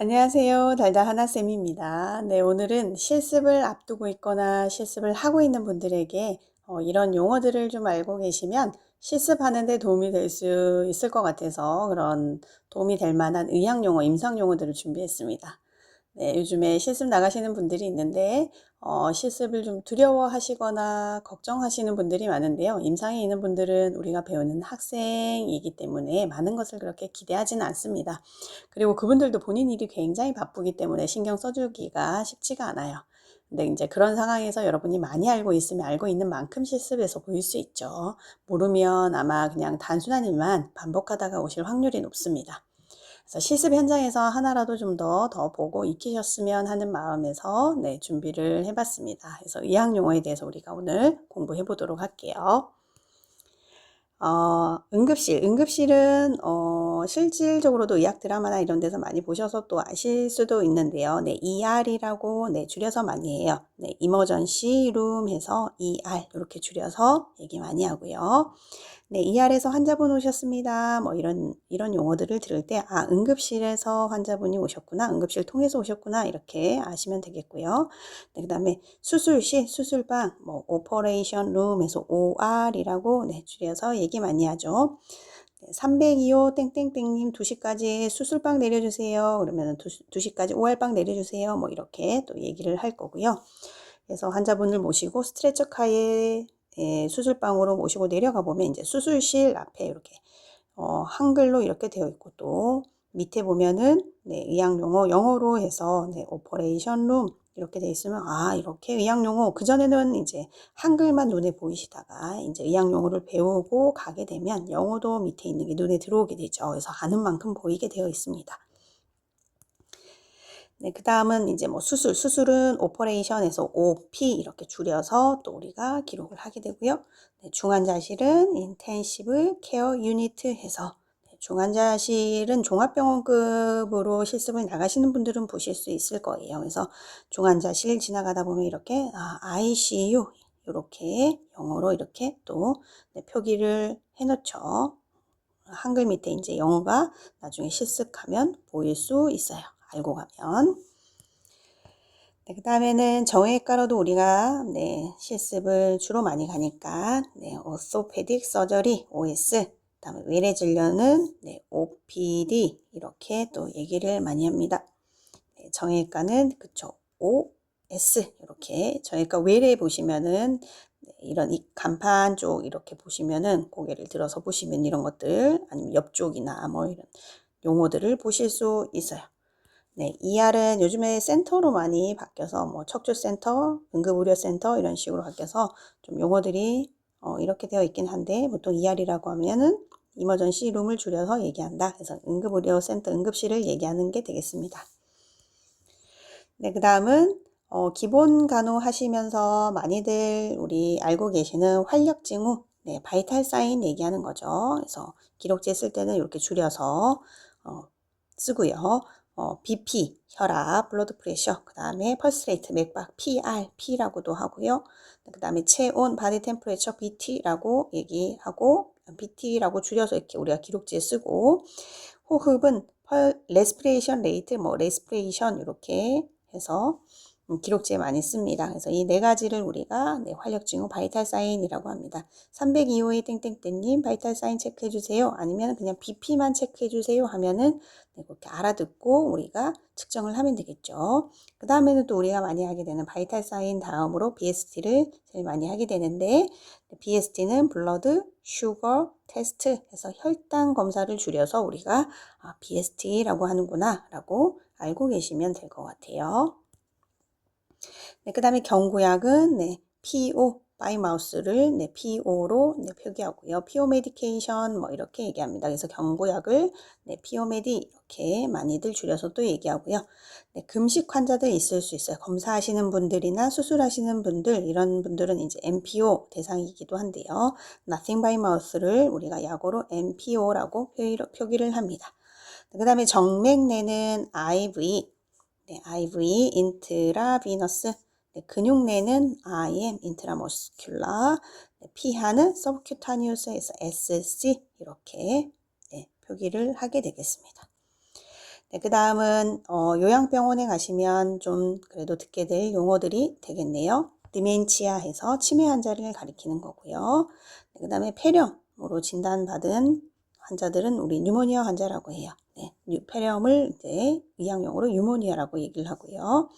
안녕하세요. 달달 하나쌤입니다. 네, 오늘은 실습을 앞두고 있거나 실습을 하고 있는 분들에게 이런 용어들을 좀 알고 계시면 실습하는 데 도움이 될 수 있을 것 같아서 그런 도움이 될 만한 의학 용어, 임상 용어들을 준비했습니다. 네, 요즘에 실습 나가시는 분들이 있는데 실습을 좀 두려워하시거나 걱정하시는 분들이 많은데요. 임상에 있는 분들은 우리가 배우는 학생이기 때문에 많은 것을 그렇게 기대하지는 않습니다. 그리고 그분들도 본인 일이 굉장히 바쁘기 때문에 신경 써주기가 쉽지가 않아요. 근데 이제 그런 상황에서 여러분이 많이 알고 있으면 알고 있는 만큼 실습에서 보일 수 있죠. 모르면 아마 그냥 단순한 일만 반복하다가 오실 확률이 높습니다. 그래서 실습 현장에서 하나라도 좀 더 보고 익히셨으면 하는 마음에서 네, 준비를 해봤습니다. 그래서 의학 용어에 대해서 우리가 오늘 공부해 보도록 할게요. 응급실은 실질적으로도 의학 드라마나 이런 데서 많이 보셔서 또 아실 수도 있는데요. 네, ER이라고 네, 줄여서 많이 해요. 네, 이머전시 룸 해서 ER 이렇게 줄여서 얘기 많이 하고요. 네, ER에서 환자분 오셨습니다. 뭐 이런 용어들을 들을 때, 아, 응급실에서 환자분이 오셨구나. 응급실 통해서 오셨구나. 이렇게 아시면 되겠고요. 네, 그 다음에 수술실, 수술방, 뭐, 오퍼레이션 룸에서 OR이라고 네, 줄여서 얘기 많이 하죠. 302호 땡땡땡님 2시까지 수술방 내려주세요. 그러면 2시까지 OR방 내려주세요. 뭐 이렇게 또 얘기를 할 거고요. 그래서 환자분을 모시고 스트레처 카에 수술방으로 모시고 내려가 보면 이제 수술실 앞에 이렇게 한글로 이렇게 되어 있고 또 밑에 보면은 네, 의학 용어 영어로 해서 네, 오퍼레이션 룸 이렇게 돼 있으면 아 이렇게 의학 용어 그전에는 이제 한글만 눈에 보이시다가 이제 의학 용어를 배우고 가게 되면 영어도 밑에 있는 게 눈에 들어오게 되죠. 그래서 아는 만큼 보이게 되어 있습니다. 네, 그 다음은 이제 뭐 수술은 오퍼레이션에서 OP 이렇게 줄여서 또 우리가 기록을 하게 되고요. 네, 중환자실은 인텐시브 케어 유니트 해서 네, 중환자실은 종합병원급으로 실습을 나가시는 분들은 보실 수 있을 거예요. 그래서 중환자실 지나가다 보면 이렇게 ICU 이렇게 영어로 이렇게 또 네, 표기를 해놓죠. 한글 밑에 이제 영어가 나중에 실습하면 보일 수 있어요. 알고 가면. 네, 그 다음에는 정형외과로도 우리가 네, 실습을 주로 많이 가니까 네, 오소페딕 서저리 OS 그 다음에 외래진료는 네, OPD 이렇게 또 얘기를 많이 합니다. 네, 정형외과는 그쵸 OS 이렇게 정형외과 외래 보시면은 네, 이런 이 간판 쪽 이렇게 보시면은 고개를 들어서 보시면 이런 것들 아니면 옆쪽이나 뭐 이런 용어들을 보실 수 있어요. 네, ER은 요즘에 센터로 많이 바뀌어서 뭐 척추센터, 응급의료센터 이런 식으로 바뀌어서 좀 용어들이 이렇게 되어 있긴 한데 보통 ER이라고 하면은 이머전시 룸을 줄여서 얘기한다. 그래서 응급의료센터, 응급실을 얘기하는 게 되겠습니다. 네, 그 다음은 기본 간호 하시면서 많이들 우리 알고 계시는 활력 징후, 네, 바이탈 사인 얘기하는 거죠. 그래서 기록지에 쓸 때는 이렇게 줄여서 쓰고요. BP, 혈압, 블러드 프레셔, 그 다음에 펄스 레이트, 맥박, PRP라고도 하고요. 그 다음에 체온, 바디 템퍼레처, BT라고 얘기하고 BT라고 줄여서 이렇게 우리가 기록지에 쓰고 호흡은 레스피레이션 레이트, 뭐 레스피레이션 이렇게 해서 기록지에 많이 씁니다. 그래서 이 네 가지를 우리가 네, 활력 징후 바이탈 사인이라고 합니다. 302호의 땡땡땡님 바이탈 사인 체크해 주세요. 아니면 그냥 BP만 체크해 주세요 하면은 네, 그렇게 알아듣고 우리가 측정을 하면 되겠죠. 그 다음에는 또 우리가 많이 하게 되는 바이탈 사인 다음으로 BST를 제일 많이 하게 되는데 BST는 블러드 슈거 테스트 해서 혈당 검사를 줄여서 우리가 BST라고 하는구나 라고 알고 계시면 될 것 같아요. 네, 그 다음에 경구약은 네, PO, 바이마우스를 네, PO로 네, 표기하고요. PO 메디케이션 뭐 이렇게 얘기합니다. 그래서 경구약을 네, PO 메디 이렇게 많이들 줄여서 또 얘기하고요. 네, 금식 환자들 있을 수 있어요. 검사하시는 분들이나 수술하시는 분들 이런 분들은 이제 MPO 대상이기도 한데요. Nothing by mouth를 우리가 약어로 MPO라고 표기를 합니다. 그 다음에 정맥내는 IV, 네, IV, 인트라비너스, 네, 근육내는 IM, 인트라머스큘라, 네, 피하는 서브큐타니우스에서 SC 이렇게 네, 표기를 하게 되겠습니다. 네, 그 다음은 요양병원에 가시면 좀 그래도 듣게 될 용어들이 되겠네요. 디멘치아 해서 치매 환자를 가리키는 거고요. 네, 그 다음에 폐렴으로 진단받은 환자들은 우리 뉴모니아 환자라고 해요. 네, 폐렴을 이제 의학용어로 뉴모니아라고 얘기를 하고요.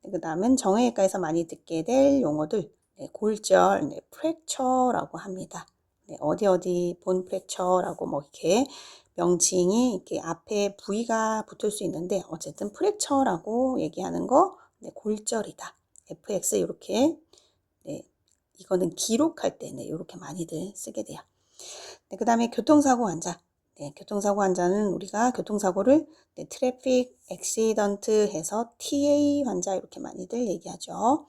네, 그 다음은 정형외과에서 많이 듣게 될 용어들, 네, 골절, 네, 프랙처라고 합니다. 네, 어디 본 프랙처라고 뭐 이렇게 명칭이 이렇게 앞에 부위가 붙을 수 있는데 어쨌든 프랙처라고 얘기하는 거, 네, 골절이다. FX 이렇게, 네, 이거는 기록할 때, 네, 이렇게 많이들 쓰게 돼요. 네, 그 다음에 교통사고 환자. 네, 교통사고 환자는 우리가 교통사고를 네, 트래픽 액시던트 해서 TA 환자 이렇게 많이들 얘기하죠.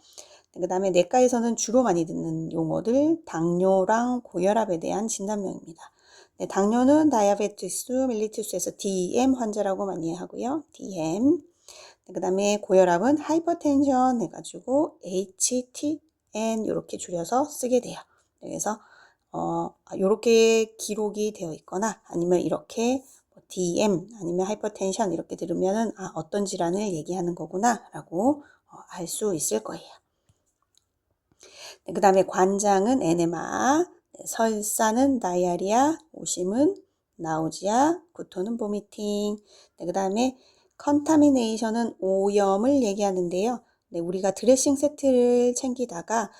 네, 그 다음에 내과에서는 주로 많이 듣는 용어들, 당뇨랑 고혈압에 대한 진단명입니다. 네, 당뇨는 다이아베티스 멜리투스에서 DM 환자라고 많이 하고요. DM. 네, 그 다음에 고혈압은 하이퍼텐션 해가지고 HTN 이렇게 줄여서 쓰게 돼요. 네, 그래서 이렇게 기록이 되어 있거나 아니면 이렇게 DM 아니면 하이퍼텐션 이렇게 들으면은 어떤 질환을 얘기하는 거구나 라고 알 수 있을 거예요. 네, 그 다음에 관장은 에네마, 네, 설사는 다이아리아, 오심은 나우지아, 구토는 보미팅. 네, 그 다음에 컨타미네이션은 오염을 얘기하는데요. 네, 우리가 드레싱 세트를 챙기다가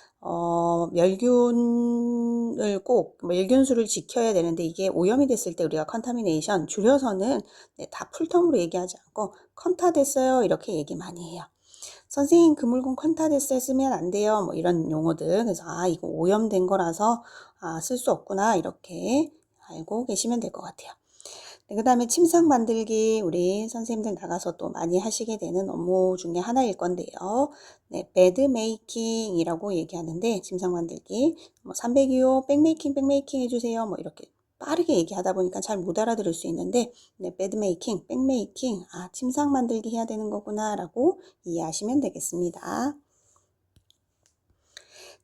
멸균수를 지켜야 되는데 이게 오염이 됐을 때 우리가 컨타미네이션 줄여서는 네, 다 풀텀으로 얘기하지 않고 컨타 됐어요 이렇게 얘기 많이 해요. 선생님 그 물건 컨타데스에 쓰면 안 돼요. 뭐 이런 용어들. 그래서 이거 오염된 거라서 쓸 수 없구나 이렇게 알고 계시면 될 것 같아요. 네, 그 다음에 침상 만들기 우리 선생님들 나가서 또 많이 하시게 되는 업무 중에 하나일 건데요. 네, 베드 메이킹이라고 얘기하는데 침상 만들기 뭐 302호 백메이킹 해주세요. 뭐 이렇게 빠르게 얘기하다 보니까 잘 못 알아들을 수 있는데 네, 베드 메이킹, 백메이킹 침상 만들기 해야 되는 거구나 라고 이해하시면 되겠습니다.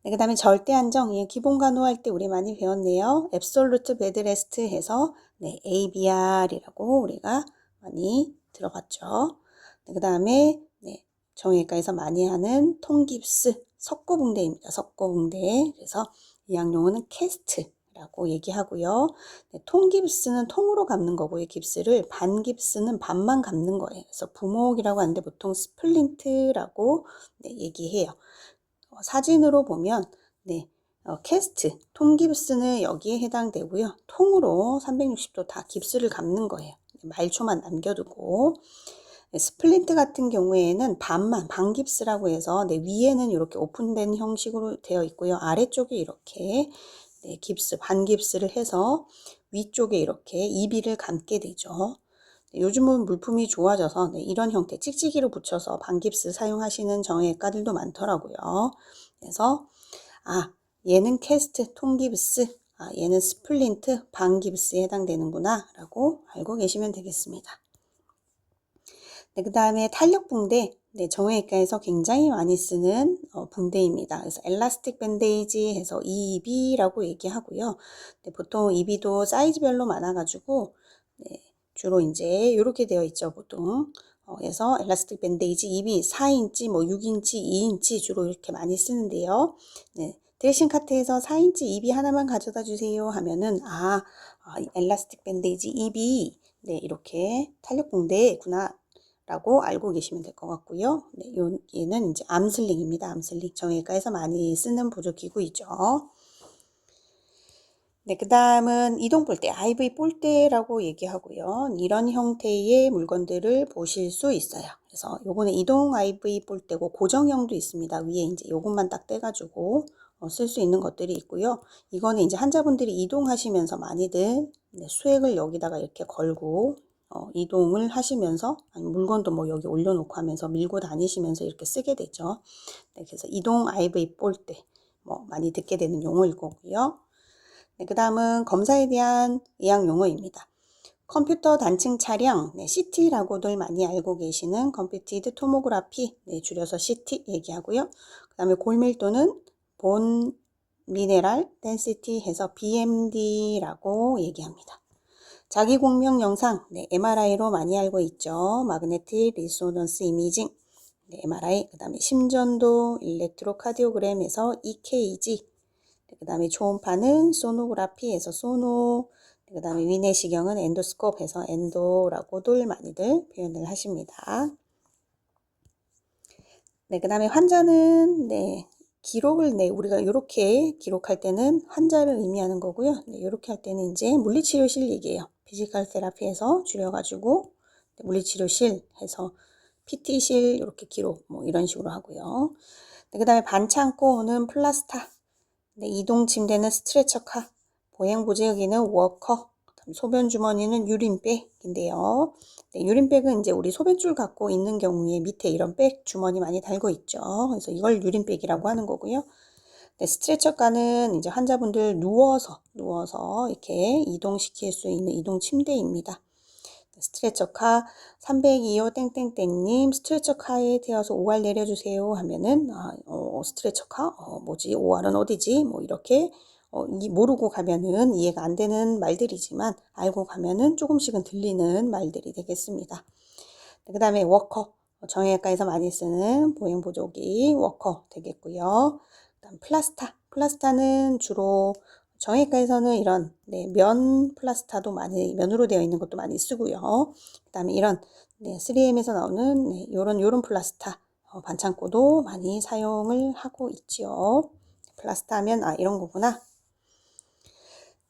네, 그 다음에 절대 안정, 기본 간호할 때 우리 많이 배웠네요. Absolute Bed Rest 해서 네, ABR이라고 우리가 많이 들어봤죠. 네, 그 다음에 네, 정형외과에서 많이 하는 통깁스, 석고붕대입니다. 석고붕대. 그래서 의학용어는 캐스트라고 얘기하고요. 네, 통깁스는 통으로 감는 거고요. 깁스를 반깁스는 반만 감는 거예요. 그래서 부목이라고 하는데 보통 스플린트라고 네, 얘기해요. 사진으로 보면 네, 캐스트, 통깁스는 여기에 해당되고요. 통으로 360도 다 깁스를 감는 거예요. 말초만 남겨두고 네, 스플린트 같은 경우에는 반깁스라고 해서 네, 위에는 이렇게 오픈된 형식으로 되어 있고요. 아래쪽에 이렇게 네, 반깁스를 해서 위쪽에 이렇게 이비를 감게 되죠. 네, 요즘은 물품이 좋아져서 네, 이런 형태 찍찍이로 붙여서 반깁스 사용하시는 정형외과들도 많더라고요. 그래서 얘는 캐스트 통깁스, 얘는 스플린트 반깁스에 해당되는구나 라고 알고 계시면 되겠습니다. 네, 그 다음에 탄력붕대, 네, 정형외과에서 굉장히 많이 쓰는 붕대입니다. 그래서 엘라스틱 밴데이지 해서 EB라고 얘기하고요. 네, 보통 EB도 사이즈별로 많아가지고 네, 주로 이제 이렇게 되어 있죠, 보통. 그래서 엘라스틱 밴데이지 EB 4인치, 뭐 6인치, 2인치 주로 이렇게 많이 쓰는데요. 네, 드레싱 카트에서 4인치 EB 하나만 가져다 주세요 하면은 엘라스틱 밴데이지 EB 네, 이렇게 탄력붕대구나 라고 알고 계시면 될 것 같고요. 네, 얘는 이제 암슬링입니다. 암슬링 정형외과에서 많이 쓰는 보조기구이죠. 네, 그 다음은 이동볼대, IV 볼대라고 얘기하고요. 이런 형태의 물건들을 보실 수 있어요. 그래서 요거는 이동 IV 볼대고 고정형도 있습니다. 위에 이제 요것만 딱 떼가지고 쓸 수 있는 것들이 있고요. 이거는 이제 환자분들이 이동하시면서 많이들 수액을 여기다가 이렇게 걸고 이동을 하시면서 아니면 물건도 뭐 여기 올려놓고 하면서 밀고 다니시면서 이렇게 쓰게 되죠. 네, 그래서 이동 IV 볼대 뭐 많이 듣게 되는 용어일 거고요. 네, 그 다음은 검사에 대한 의학 용어입니다. 컴퓨터 단층 차량, 네, CT라고들 많이 알고 계시는 컴퓨티드 토모그라피, 네, 줄여서 CT 얘기하고요. 그 다음에 골밀도는 본 미네랄 덴시티 해서 BMD라고 얘기합니다. 자기 공명 영상, 네, MRI로 많이 알고 있죠. Magnetic Resonance Imaging, 네, MRI, 그 다음에 심전도 일렉트로카디오그램에서 EKG, 그 다음에 초음파는 소노그라피에서 소노, 그 다음에 위내시경은 엔도스코프에서 엔도라고들 많이들 표현을 하십니다. 네, 그 다음에 환자는, 네, 기록을, 네, 우리가 이렇게 기록할 때는 환자를 의미하는 거고요. 네, 이렇게 할 때는 이제 물리치료실 얘기예요. 피지컬 테라피에서 줄여가지고, 네, 물리치료실 해서 PT실 이렇게 기록, 뭐 이런 식으로 하고요. 네, 그 다음에 반창고는 플라스타, 네, 이동 침대는 스트레처카, 보행 보재기는 워커, 소변 주머니는 유린백인데요. 네, 유린백은 이제 우리 소변줄 갖고 있는 경우에 밑에 이런 백 주머니 많이 달고 있죠. 그래서 이걸 유린백이라고 하는 거고요. 네, 스트레처카는 이제 환자분들 누워서 이렇게 이동시킬 수 있는 이동 침대입니다. 스트레처카 302호 땡땡땡님 스트레처카에 태워서 OR 내려주세요 하면은 스트레처카 뭐지 OR은 어디지 뭐 이렇게 모르고 가면은 이해가 안 되는 말들이지만 알고 가면은 조금씩은 들리는 말들이 되겠습니다. 그 다음에 워커 정형외과에서 많이 쓰는 보행보조기 워커 되겠고요. 그다음 플라스타는 주로 정형외과에서는 이런 면 플라스타도 많이 면으로 되어 있는 것도 많이 쓰고요. 그다음에 이런 3M에서 나오는 요런 플라스타 반창고도 많이 사용을 하고 있지요. 플라스타 하면 이런 거구나.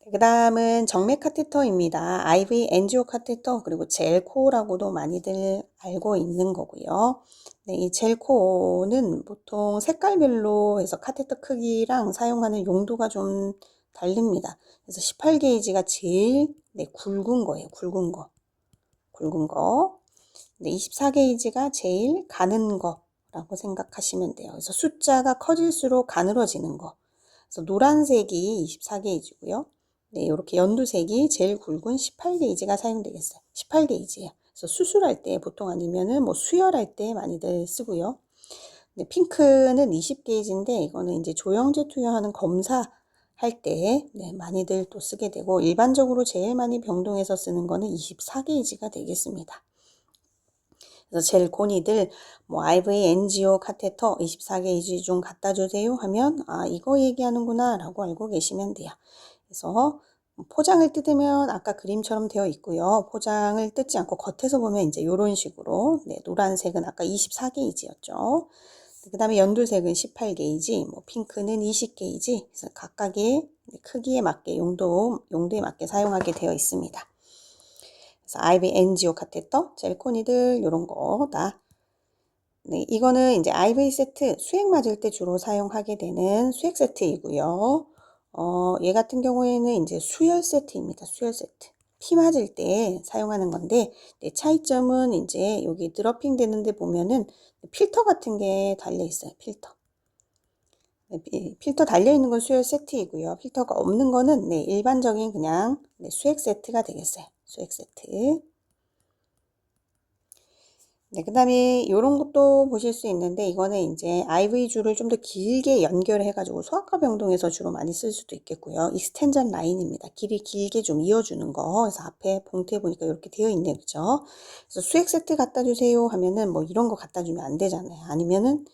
그 다음은 정맥 카테터입니다. IV 엔지오 카테터 그리고 젤코라고도 많이들 알고 있는 거고요. 네, 이 젤코는 보통 색깔별로 해서 카테터 크기랑 사용하는 용도가 좀 다릅니다. 그래서 18게이지가 제일 굵은 거예요. 굵은 거. 네, 24게이지가 제일 가는 거라고 생각하시면 돼요. 그래서 숫자가 커질수록 가늘어지는 거. 그래서 노란색이 24게이지고요. 네, 이렇게 연두색이 제일 굵은 18게이지가 사용되겠어요. 18게이지예요. 그래서 수술할 때 보통 아니면은 뭐 수혈할 때 많이들 쓰고요. 네, 핑크는 20게이지인데 이거는 이제 조영제 투여하는 검사 할 때 많이들 또 쓰게 되고 일반적으로 제일 많이 병동에서 쓰는 거는 24게이지가 되겠습니다. 그래서 젤코니들 뭐 IV 엔지오 카테터 24게이지 중 갖다 주세요 하면 이거 얘기하는구나 라고 알고 계시면 돼요. 그래서 포장을 뜯으면 아까 그림처럼 되어 있고요. 포장을 뜯지 않고 겉에서 보면 이제 이런 식으로 노란색은 아까 24게이지였죠. 그 다음에 연두색은 18게이지, 뭐 핑크는 20게이지. 그래서 각각의 크기에 맞게 용도에 맞게 사용하게 되어 있습니다. 그래서 IV 엔지오 카테터, 젤코니들 이런 거다. 네, 이거는 이제 IV 세트 수액 맞을 때 주로 사용하게 되는 수액 세트이고요. 얘 같은 경우에는 이제 수혈 세트입니다. 수혈 세트. 피 맞을 때 사용하는 건데, 차이점은 이제 여기 드러핑 되는데 보면은 필터 같은 게 달려 있어요. 필터 달려 있는 건 수혈 세트이고요. 필터가 없는 거는 일반적인 그냥 수액 세트가 되겠어요. 수액 세트. 네, 그 다음에 이런 것도 보실 수 있는데 이거는 이제 IV 줄을 좀 더 길게 연결해 가지고 소아과 병동에서 주로 많이 쓸 수도 있겠고요. 익스텐전 라인입니다. 길이 길게 좀 이어주는 거. 그래서 앞에 봉투에 보니까 이렇게 되어 있네요. 그죠? 그래서 수액 세트 갖다 주세요 하면은 뭐 이런 거 갖다 주면 안 되잖아요. 아니면은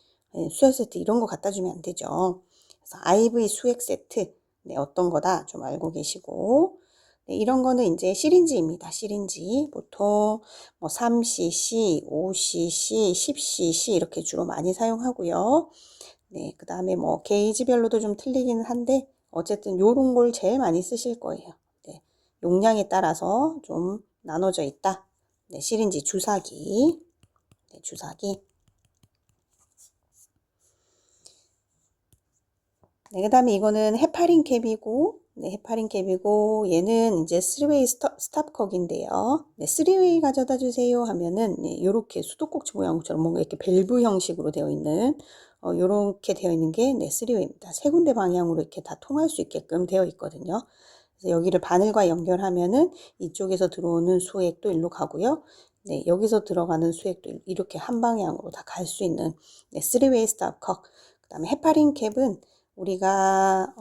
수액 세트 이런 거 갖다 주면 안 되죠. 그래서 IV 수액 세트 어떤 거다 좀 알고 계시고 이런 거는 이제 시린지입니다. 시린지. 보통 뭐 3cc, 5cc, 10cc 이렇게 주로 많이 사용하고요. 네, 그 다음에 뭐 게이지별로도 좀 틀리기는 한데 어쨌든 요런 걸 제일 많이 쓰실 거예요. 네, 용량에 따라서 좀 나눠져 있다. 네, 시린지 주사기. 네, 주사기. 네, 그 다음에 이거는 헤파린 캡이고, 헤파린 캡이고, 얘는 이제 3웨이 스탑콕인데요. 3웨이 가져다 주세요 하면은, 요렇게 수도꼭지 모양처럼 뭔가 이렇게 밸브 형식으로 되어 있는, 요렇게 되어 있는 게, 3웨이입니다. 세 군데 방향으로 이렇게 다 통할 수 있게끔 되어 있거든요. 그래서 여기를 바늘과 연결하면은 이쪽에서 들어오는 수액도 일로 가고요. 여기서 들어가는 수액도 이렇게 한 방향으로 다 갈 수 있는, 3웨이 스탑콕. 그 다음에 헤파린 캡은 우리가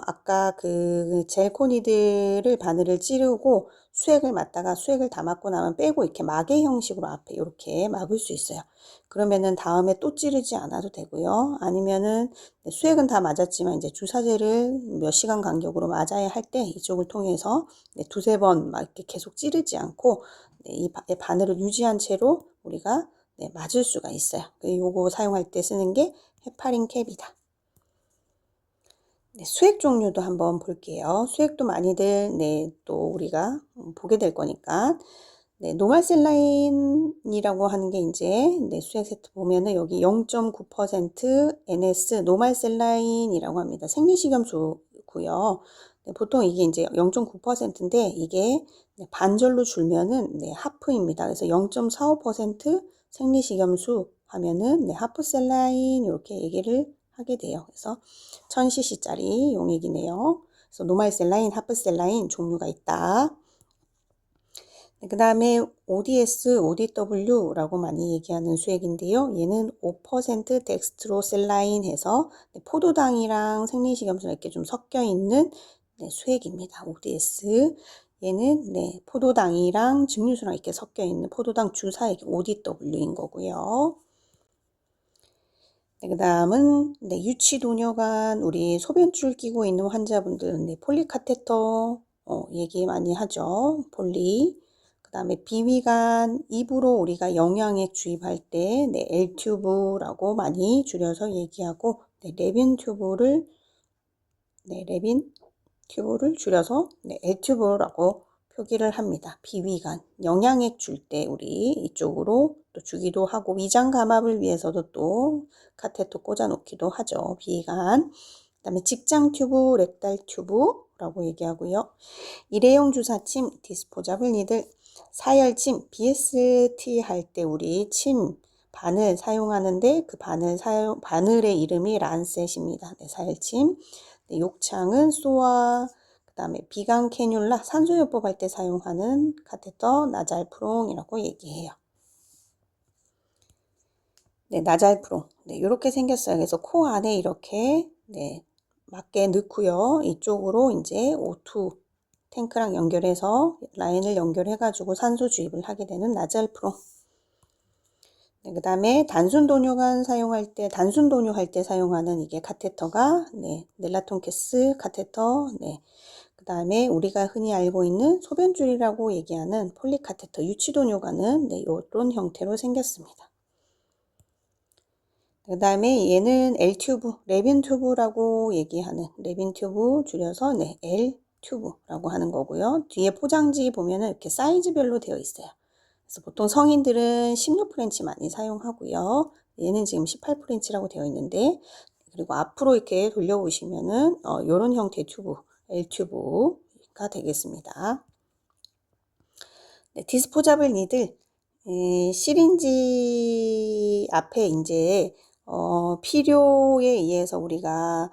아까 그 젤코니들을 바늘을 찌르고 수액을 맞다가 수액을 다 맞고 나면 빼고 이렇게 마개 형식으로 앞에 이렇게 막을 수 있어요. 그러면은 다음에 또 찌르지 않아도 되고요. 아니면은 수액은 다 맞았지만 이제 주사제를 몇 시간 간격으로 맞아야 할 때 이쪽을 통해서 두세 번 막 이렇게 계속 찌르지 않고 이 바늘을 유지한 채로 우리가 맞을 수가 있어요. 요거 사용할 때 쓰는 게 헤파린 캡이다. 수액 종류도 한번 볼게요. 수액도 많이들 또 우리가 보게 될 거니까 노말셀라인이라고 하는 게 이제 수액 세트 보면은 여기 0.9% NS 노말셀라인이라고 합니다. 생리식염수고요. 보통 이게 이제 0.9%인데 이게 반절로 줄면은 하프입니다. 그래서 0.45% 생리식염수 하면은 하프셀라인 이렇게 얘기를 하게 돼요. 그래서 1000cc짜리 용액이네요. 그래서 노말셀라인, 하프셀라인 종류가 있다. 그 다음에 ODS, ODW라고 많이 얘기하는 수액인데요. 얘는 5% 덱스트로셀라인 해서 포도당이랑 생리식염수가 이렇게 좀 섞여 있는 수액입니다. ODS. 얘는 포도당이랑 증류수랑 이렇게 섞여 있는 포도당 주사액 ODW인 거고요. 그 다음은 유치도뇨관, 우리 소변줄 끼고 있는 환자분들 폴리카테터 얘기 많이 하죠. 폴리. 그 다음에 비위관, 입으로 우리가 영양액 주입할 때 L튜브라고 많이 줄여서 얘기하고 레빈 튜브를 줄여서 L튜브라고 표기를 합니다. 비위관, 영양액 줄 때 우리 이쪽으로 또 주기도 하고 위장 감압을 위해서도 또 카테터 꽂아 놓기도 하죠. 비위관. 그 다음에 직장 튜브, 렉탈 튜브라고 얘기하고요. 일회용 주사침, 디스포자블 니들, 사열침, BST 할 때 우리 침, 바늘 사용하는데 그 바늘의 이름이 란셋입니다. 사열침. 욕창은 소아, 그 다음에 비강 캐뉼라, 산소요법 할 때 사용하는 카테터 나잘프롱이라고 얘기해요. 나잘프롱. 이렇게 생겼어요. 그래서 코 안에 이렇게 맞게 넣고요. 이쪽으로 이제 O2 탱크랑 연결해서 라인을 연결해가지고 산소 주입을 하게 되는 나잘프롱. 그 다음에 단순 도뇨관 사용할 때, 단순 도뇨할 때 사용하는 이게 카테터가, 넬라톤캐스 카테터, 그 다음에 우리가 흔히 알고 있는 소변줄이라고 얘기하는 폴리카테터 유치도뇨관은 이런 형태로 생겼습니다. 그 다음에 얘는 L튜브, 레빈튜브라고 얘기하는, 레빈튜브 줄여서 L튜브라고 하는 거고요. 뒤에 포장지 보면은 이렇게 사이즈별로 되어 있어요. 그래서 보통 성인들은 16프렌치 많이 사용하고요. 얘는 지금 18프렌치라고 되어 있는데, 그리고 앞으로 이렇게 돌려보시면은 이런 형태의 튜브, L튜브가 되겠습니다. 디스포자블 니들, 시린지 앞에 이제 필요에 의해서 우리가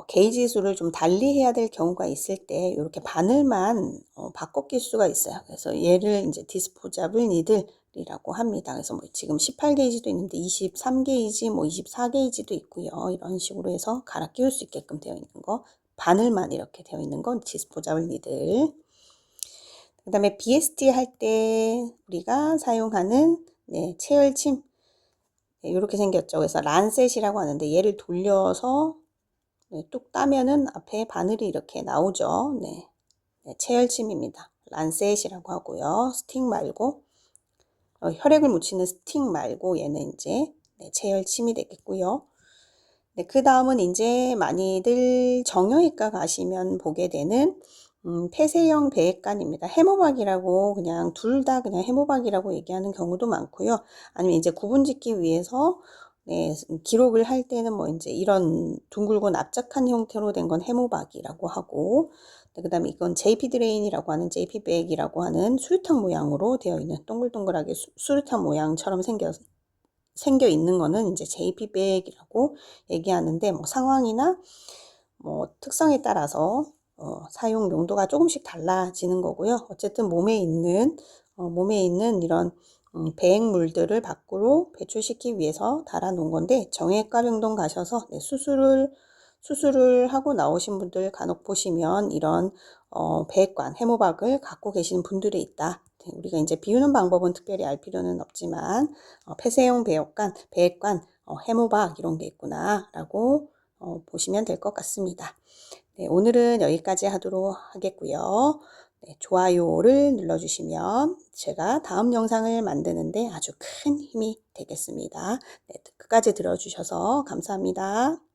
게이지 수를 좀 달리해야 될 경우가 있을 때 이렇게 바늘만 바꿔 낄 수가 있어요. 그래서 얘를 이제 디스포자블 니들이라고 합니다. 그래서 뭐 지금 18게이지도 있는데 23게이지, 뭐 24게이지도 있고요. 이런 식으로 해서 갈아 끼울 수 있게끔 되어 있는 거, 바늘만 이렇게 되어 있는 건 디스포자블 니들. 그 다음에 BST 할 때 우리가 사용하는 체열침 이렇게 생겼죠. 그래서 란셋이라고 하는데 얘를 돌려서 뚝 따면은 앞에 바늘이 이렇게 나오죠. 체열침입니다. 란셋이라고 하고요. 스틱 말고 혈액을 묻히는 스틱 말고 얘는 이제 체열침이 되겠고요. 그 다음은 이제 많이들 정형외과 가시면 보게 되는 폐쇄형 배액관입니다. 해모박이라고 그냥 둘 다 그냥 해모박이라고 얘기하는 경우도 많고요. 아니면 이제 구분짓기 위해서 기록을 할 때는 뭐 이제 이런 둥글고 납작한 형태로 된 건 해모박이라고 하고, 그 다음에 이건 JP 드레인이라고 하는 JP 백이라고 하는 수류탄 모양으로 되어 있는 동글동글하게 수류탄 모양처럼 생겨 있는 거는 이제 JP 백이라고 얘기하는데 뭐 상황이나 뭐 특성에 따라서 사용 용도가 조금씩 달라지는 거고요. 어쨌든 몸에 있는 이런 배액물들을 밖으로 배출시키기 위해서 달아 놓은 건데, 정형외과 병동 가셔서 수술을 하고 나오신 분들 간혹 보시면 이런 배액관, 해모박을 갖고 계시는 분들이 있다. 우리가 이제 비우는 방법은 특별히 알 필요는 없지만 폐쇄용 배액관, 해모박 이런 게 있구나라고 보시면 될 것 같습니다. 네, 오늘은 여기까지 하도록 하겠고요. 네, 좋아요를 눌러주시면 제가 다음 영상을 만드는데 아주 큰 힘이 되겠습니다. 네, 끝까지 들어주셔서 감사합니다.